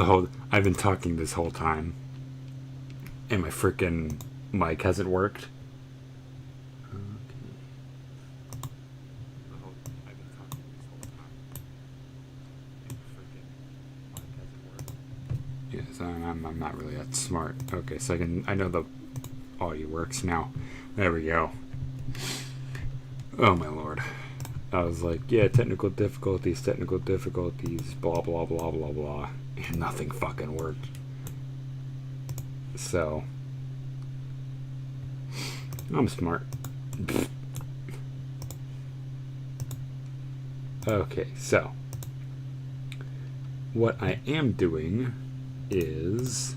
I've been talking this whole time, and my freaking mic hasn't worked. Yes, I'm not really that smart. Okay, so I know the audio works now. There we go. Oh my lord. I was like, yeah, technical difficulties, blah blah blah blah blah. And nothing fucking worked. So I'm smart. Okay, so what I am doing is,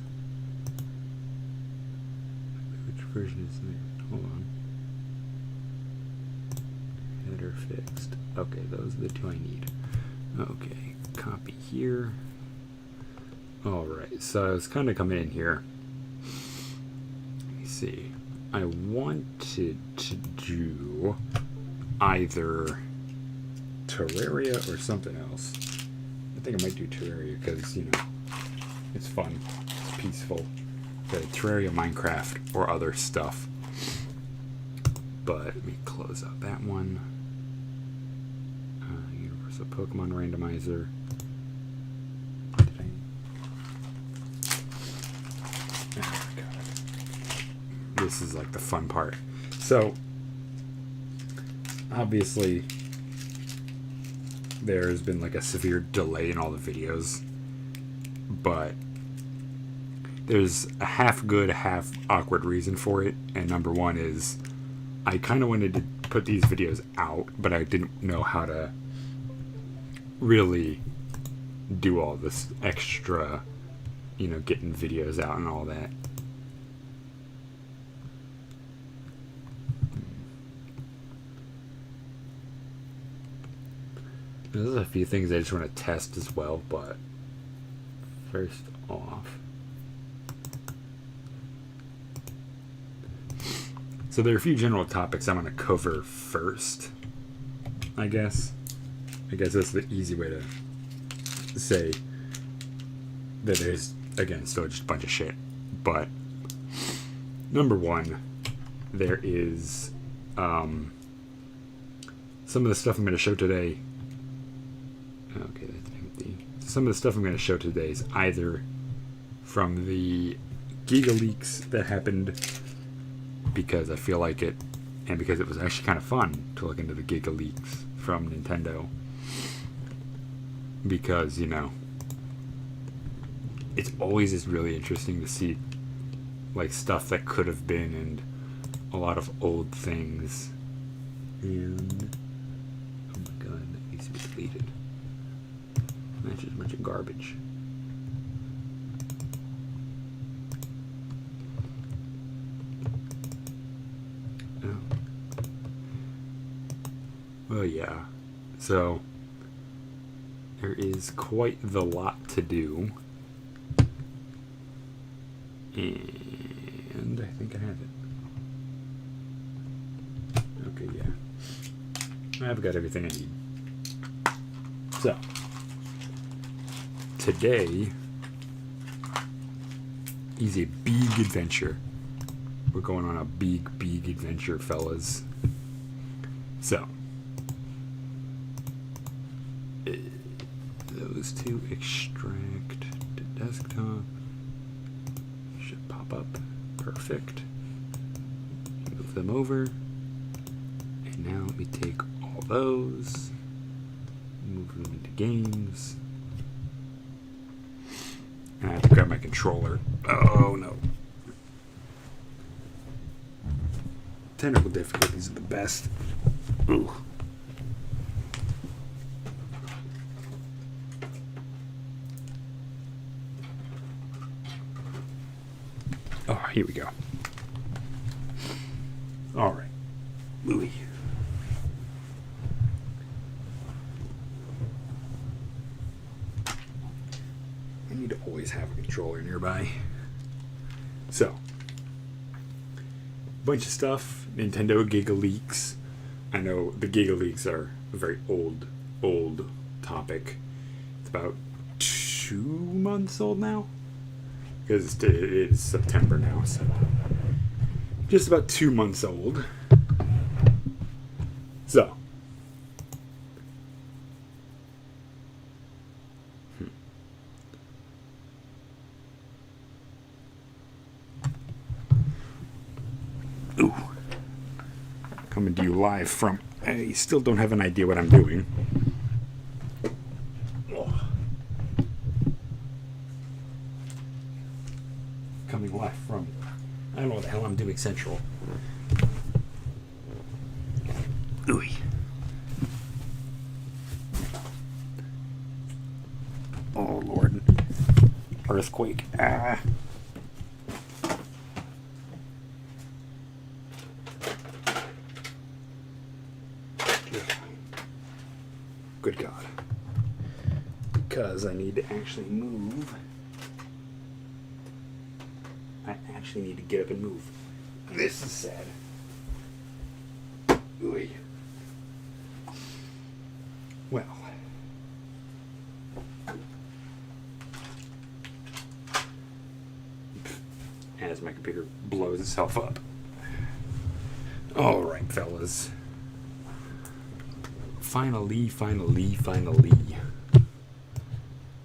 which version is there? Hold on. Header fixed. Okay, those are the two I need. Okay, copy here. Alright, so I was kind of coming in here. Let me see. I wanted to do either Terraria or something else. I think I might do Terraria because, you know, it's fun, it's peaceful. The Terraria, Minecraft, or other stuff. But let me close out that one. Universal Pokemon Randomizer. Oh my god. This is like the fun part. So, obviously, there's been like a severe delay in all the videos, but there's a half good, half awkward reason for it. And number one is I kind of wanted to put these videos out, but I didn't know how to really do all this extra, you know, getting videos out and all that. There's a few things I just want to test as well, but first off, so there are a few general topics I'm going to cover first, I guess. I guess that's the easy way to say that there's, again, still just a bunch of shit. But number one, there is some of the stuff I'm going to show today. Okay, that's empty. Some of the stuff I'm going to show today is either from the Giga leaks that happened, because I feel like it, and because it was actually kind of fun to look into the Giga leaks from Nintendo, because, you know, it's always is really interesting to see like stuff that could have been and a lot of old things. And oh my god, that needs to be deleted. That's just a bunch of garbage. Oh. Well, yeah. So there is quite the lot to do. And I think I have it. Okay, yeah. I've got everything I need. So, today is a big adventure. We're going on a big adventure, fellas. So, those two extract to desktop. Should pop up. Perfect. Move them over. And now let me take all those, move them into games. And I have to grab my controller. Oh no. Technical difficulties are the best. Ooh. Oh, here we go. All right. Louis. I need to always have a controller nearby. So, a bunch of stuff. Nintendo Giga Leaks. I know the Giga Leaks are a very old topic. It's about 2 months old now, because it is September now, so just about 2 months old. So ooh, coming to you live from, I still don't have an idea what I'm doing. Coming live from, I don't know what the hell I'm doing, Central. Ooh. Oh Lord. Earthquake. Ah. Good God. Because I need to actually move. I actually need to get up and move. This is sad. Ooh. Well. As my computer blows itself up. Alright, fellas. Finally.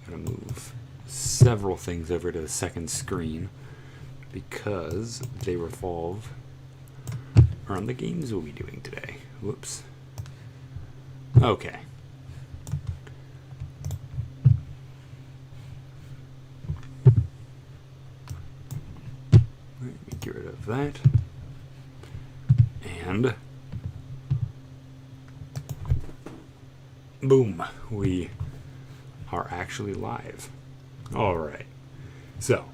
Gotta move several things over to the second screen because they revolve around the games we'll be doing today. Whoops. Okay. Let me get rid of that. And boom, we are actually live. Alright. So,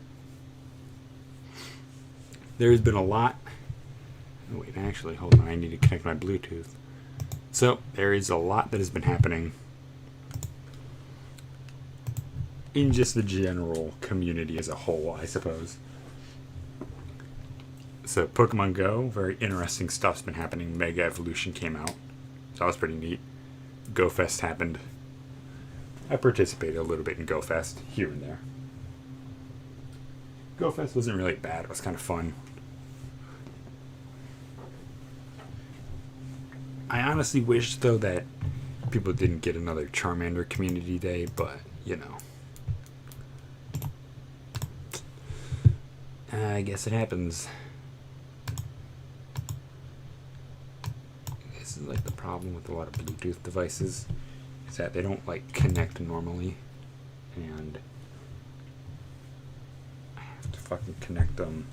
there's been a lot. Oh, wait, actually, hold on. I need to connect my Bluetooth. So, there is a lot that has been happening in just the general community as a whole, I suppose. So, Pokemon Go, very interesting stuff's been happening. Mega Evolution came out. So, that was pretty neat. GoFest happened. I participated a little bit in GoFest, here and there. GoFest wasn't really bad. It was kind of fun. I honestly wish, though, that people didn't get another Charmander Community Day, but, you know. I guess it happens. This is like the problem with a lot of Bluetooth devices, is that they don't like connect normally, and I have to fucking connect them.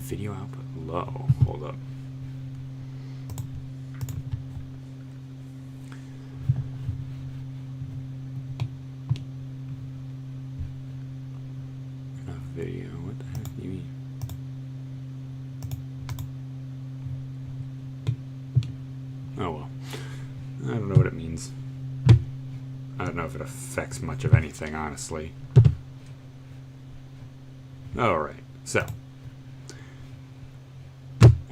Video output low. Hold up. Enough video. What the heck do you mean? Oh well. I don't know what it means. I don't know if it affects much of anything, honestly. Alright, so.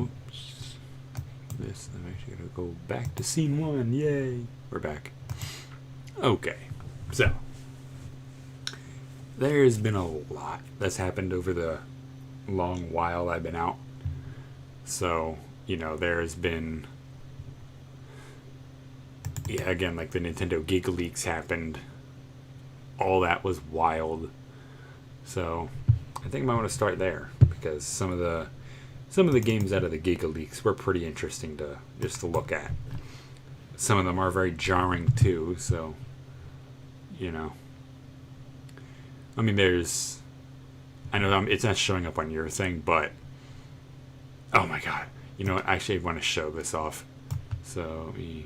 Oops. This, I'm actually going to go back to scene 1. Yay! We're back. Okay, so. There's been a lot that's happened over the long while I've been out. So, you know, there's been... Yeah, again, like the Nintendo Giga Leaks happened. All that was wild. So, I think I might want to start there, because some of the games out of the Giga Leaks were pretty interesting to just to look at. Some of them are very jarring too, so you know. I mean, there's, I know it's not showing up on your thing, but oh my god, you know what? Actually, I want to show this off. So let me,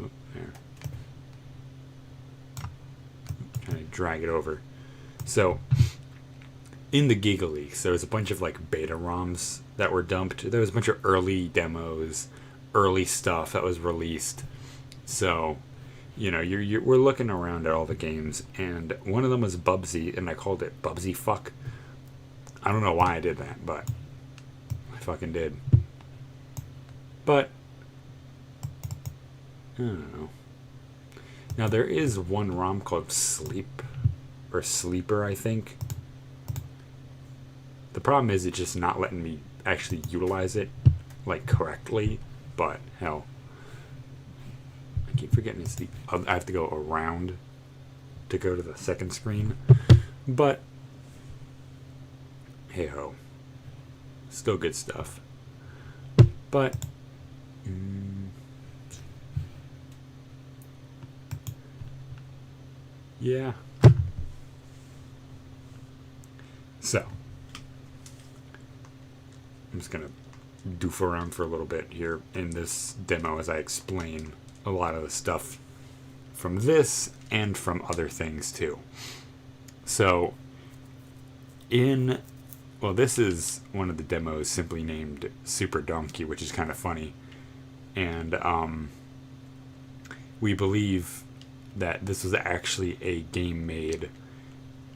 oh, there. Trying to drag it over. So in the Giga Leaks, there was a bunch of like beta ROMs that were dumped. There was a bunch of early demos, early stuff that was released. So, we're looking around at all the games, and one of them was Bubsy, and I called it Bubsy Fuck. I don't know why I did that, but I fucking did. But I don't know. Now there is one ROM called Sleep or Sleeper, I think. The problem is it's just not letting me actually utilize it like correctly. But hell, I keep forgetting it's I have to go around to go to the second screen. But hey ho, still good stuff. But yeah. So I'm just gonna doof around for a little bit here in this demo as I explain a lot of the stuff from this and from other things too. So this is one of the demos simply named Super Donkey, which is kind of funny. And we believe that this was actually a game made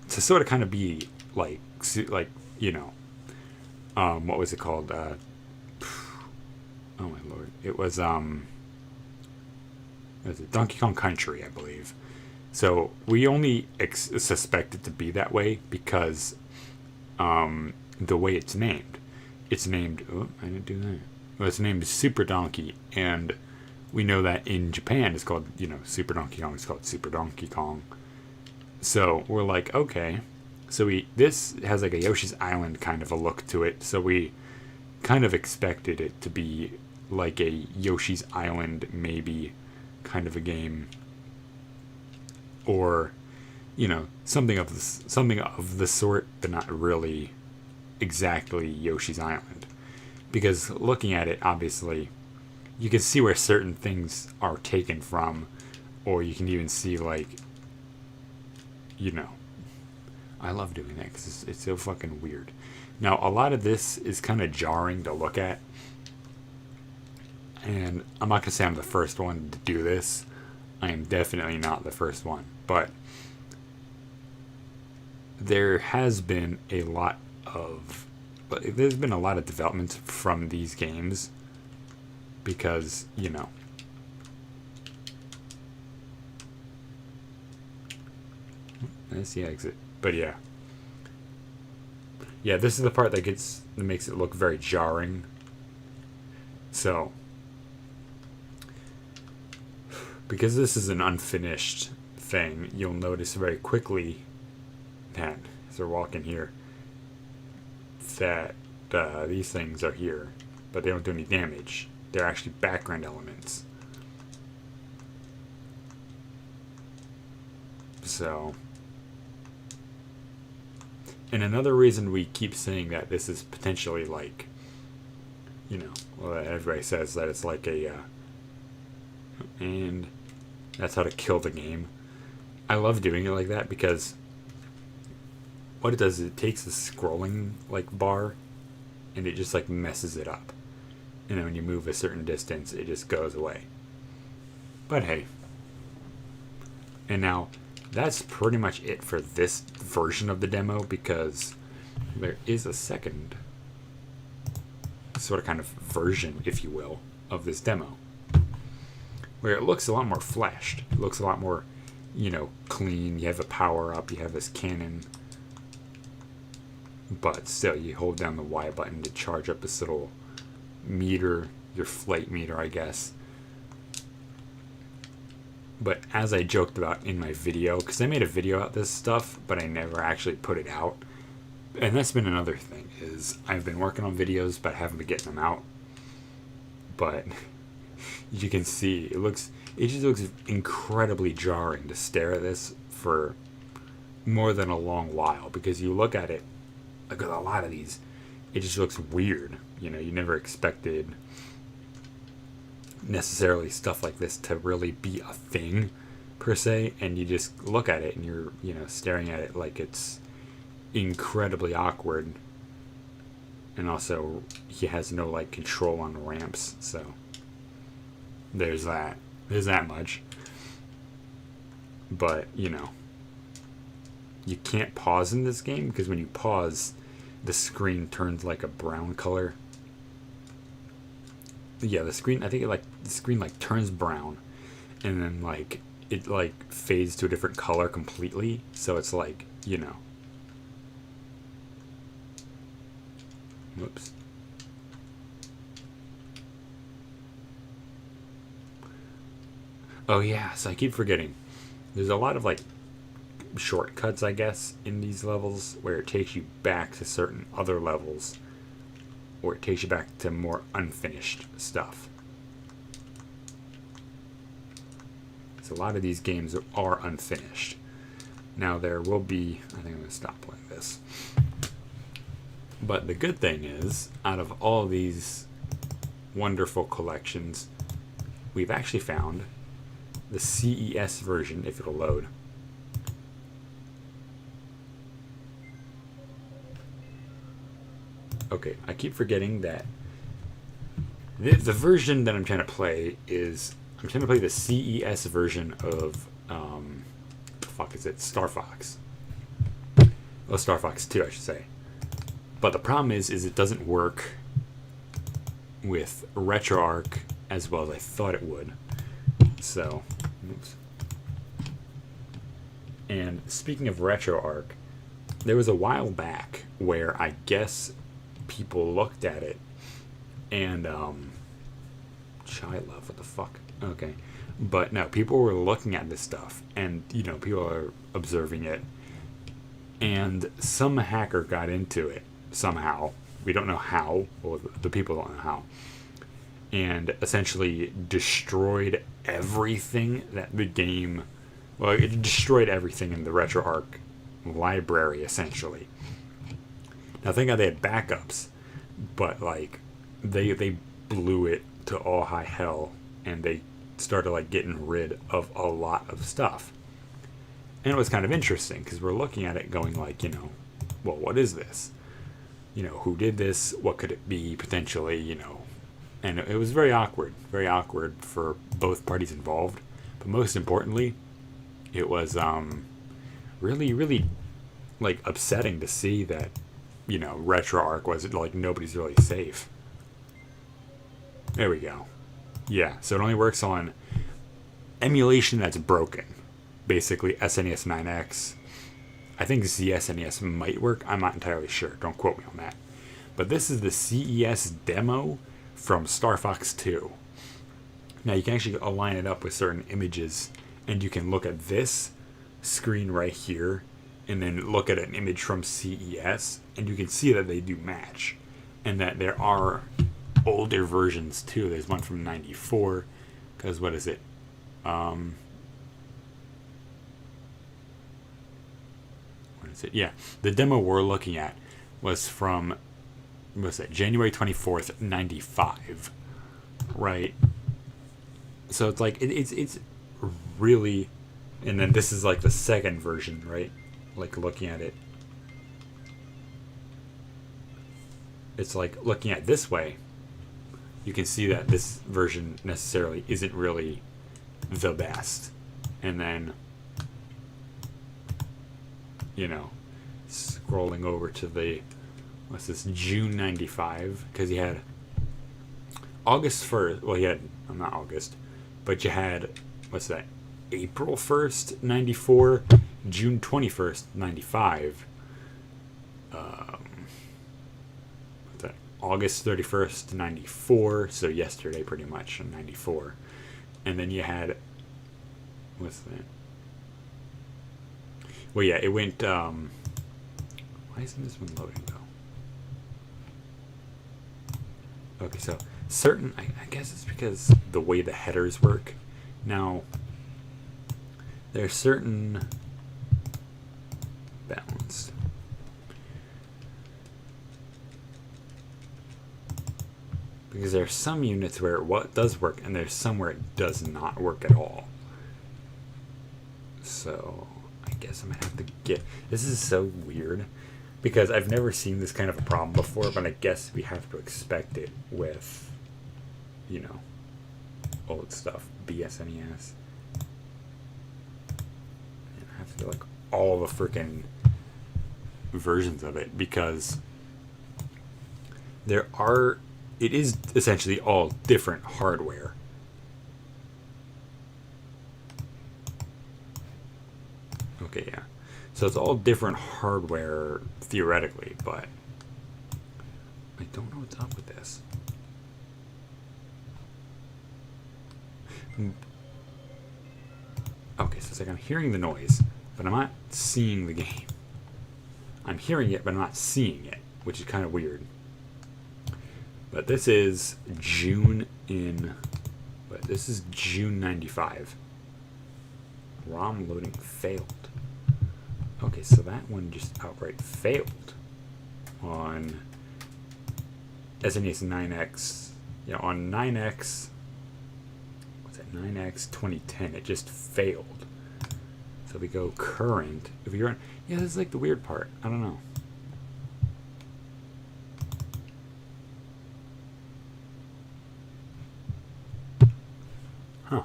to sort of kind of be like what was it called? Oh my lord! It was Donkey Kong Country, I believe. So we only suspect it to be that way because the way it's named. It's named. Oh, I didn't do that. Well, it's named Super Donkey, and we know that in Japan it's called, Super Donkey Kong. It's called Super Donkey Kong. So we're like, okay. So this has like a Yoshi's Island kind of a look to it. So we kind of expected it to be like a Yoshi's Island maybe kind of a game, or something of the sort, but not really exactly Yoshi's Island. Because looking at it, obviously, you can see where certain things are taken from, or you can even see I love doing that because it's so fucking weird. Now, a lot of this is kind of jarring to look at, and I'm not gonna say I'm the first one to do this. I am definitely not the first one, but there's been a lot of development from these games because that's the exit. But yeah, this is the part that makes it look very jarring. So because this is an unfinished thing, you'll notice very quickly that as we're walking here that these things are here, but they don't do any damage. They're actually background elements. So, and another reason we keep saying that this is potentially like, everybody says that it's like and that's how to kill the game. I love doing it like that because what it does is it takes the scrolling bar and it just messes it up. When you move a certain distance, it just goes away. But hey. And now that's pretty much it for this version of the demo, because there is a second sort of kind of version, if you will, of this demo where it looks a lot more fleshed. It looks a lot more, clean. You have a power up, you have this cannon, but still you hold down the Y button to charge up this little meter, your flight meter, I guess. But as I joked about in my video, because I made a video about this stuff, but I never actually put it out. And that's been another thing, is I've been working on videos, but haven't been getting them out. But you can see, it just looks incredibly jarring to stare at this for more than a long while. Because you look at it, like with a lot of these, it just looks weird. You never expected necessarily stuff like this to really be a thing per se, and you just look at it and you're staring at it like it's incredibly awkward, and also he has no control on the ramps, so there's that. There's that much. But, you know, you can't pause in this game because when you pause, the screen turns like a brown color. Yeah, the screen, I think the screen like turns brown and then like it like fades to a different color completely. So it's like, you know. Whoops. Oh yeah, so I keep forgetting. There's a lot of like shortcuts, I guess, in these levels where it takes you back to certain other levels, or it takes you back to more unfinished stuff. So a lot of these games are unfinished. Now there will be, I think I'm going to stop playing this. But the good thing is, out of all these wonderful collections, we've actually found the CES version, if it'll load. Okay, I keep forgetting that the version that I'm trying to play is, I'm trying to play the CES version of, the fuck is it? Star Fox. Oh, Star Fox 2, I should say. But the problem is it doesn't work with RetroArch as well as I thought it would. So, oops. And speaking of RetroArch, there was a while back where I guess people looked at it and child love, what the fuck? Okay. But no, people were looking at this stuff and, you know, people are observing it, and some hacker got into it somehow. We don't know how, or the people don't know how, and essentially destroyed everything that the game, well, it destroyed everything in the RetroArch library, essentially. Now, thank God they had backups, but, like, they blew it to all high hell, and they started, like, getting rid of a lot of stuff. And it was kind of interesting, because we're looking at it going, like, you know, well, what is this? You know, who did this? What could it be, potentially, you know? And it was very awkward for both parties involved. But most importantly, it was really, really, like, upsetting to see that, you know, RetroArch was, like, nobody's really safe. There we go. Yeah, so it only works on emulation that's broken. Basically, SNES 9X. I think ZSNES might work. I'm not entirely sure. Don't quote me on that. But this is the CES demo from Star Fox 2. Now, you can actually align it up with certain images, and you can look at this screen right here, and then look at an image from CES, and you can see that they do match, and that there are older versions too. There's one from '94, because what is it? What is it? Yeah, the demo we're looking at was from, what's that? January 24th, '95, right? So it's like it's really, and then this is like the second version, right? Like looking at it, it's like looking at it this way, you can see that this version necessarily isn't really the best. And then, you know, scrolling over to the, what's this, June 95, because you had August 1st, well, you had, not August, but you had, what's that, April 1st, 94, June 21st, 95, what's that, August 31st, 94, so yesterday pretty much, 94, and then you had, what's that, well, yeah, it went, why isn't this one loading, though? Okay, so certain, I guess it's because the way the headers work. Now, there's certain balanced. Because there are some units where it does work, and there's some where it does not work at all. So, I guess I'm going to have to get... This is so weird, because I've never seen this kind of a problem before, but I guess we have to expect it with, you know, old stuff. BSNES. And I have to do like all the freaking versions of it because it is essentially all different hardware. Okay, yeah. So it's all different hardware theoretically, but I don't know what's up with this. Okay, so it's like I'm hearing the noise, but I'm not seeing the game. I'm hearing it, but I'm not seeing it, which is kind of weird. But this is June 95. ROM loading failed. Okay, so that one just outright failed on SNES 9X. Yeah, on 9X. What's that? 9X 2010. It just failed. So we go current. If we run, yeah, this is like the weird part. I don't know. Huh.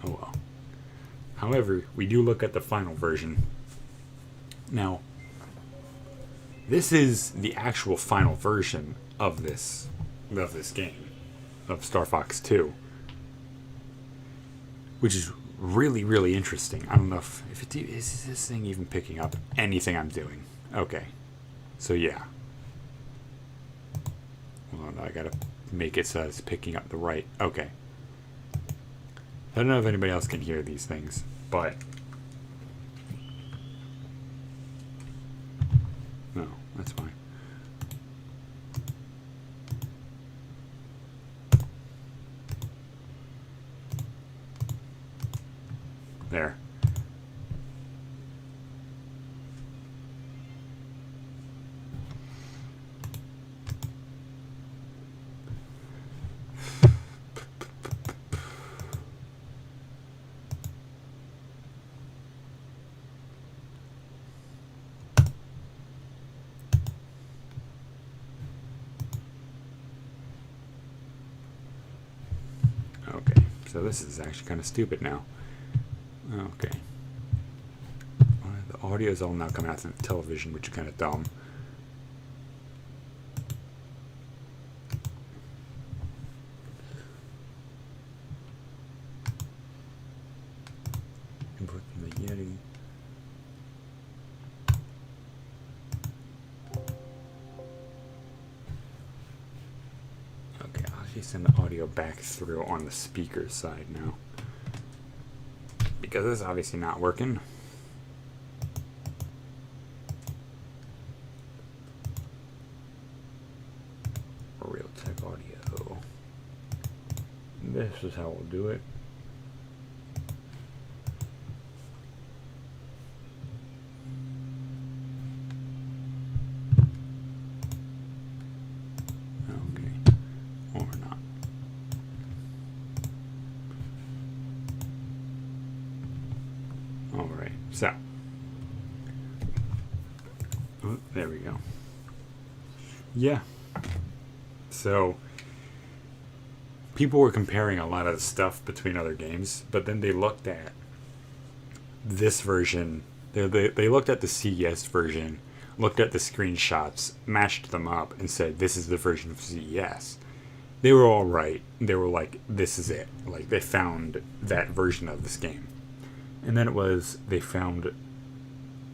Oh well. However, we do look at the final version. Now, this is the actual final version of this game, of Star Fox 2, which is really, really interesting. I don't know if is this thing even picking up anything I'm doing. Okay, so yeah. Well, I gotta make it so it's picking up the right. Okay. I don't know if anybody else can hear these things, but no, that's fine. There. Okay, so this is actually kind of stupid now. Okay. The audio is all now coming out from the television, which is kind of dumb. Input from the Yeti. Okay, I'll actually send the audio back through on the speaker side now. Because this is obviously not working. Realtek audio. This is how we'll do it. Okay. Or not. Alright, so. Oh, there we go. Yeah. So, people were comparing a lot of stuff between other games, but then they looked at this version. They looked at the CES version, looked at the screenshots, matched them up, and said, this is the version of CES. They were all right. They were like, this is it. Like, they found that version of this game. And then they found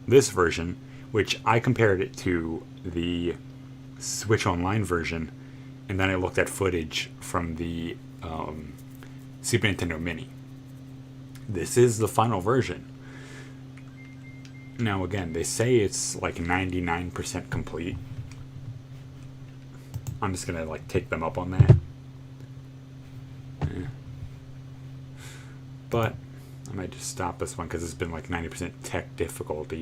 this version, which I compared it to the Switch Online version, and then I looked at footage from the Super Nintendo Mini. This is the final version. Now again, they say it's like 99% complete. I'm just gonna like take them up on that. But I might just stop this one because it's been like 90% tech difficulties.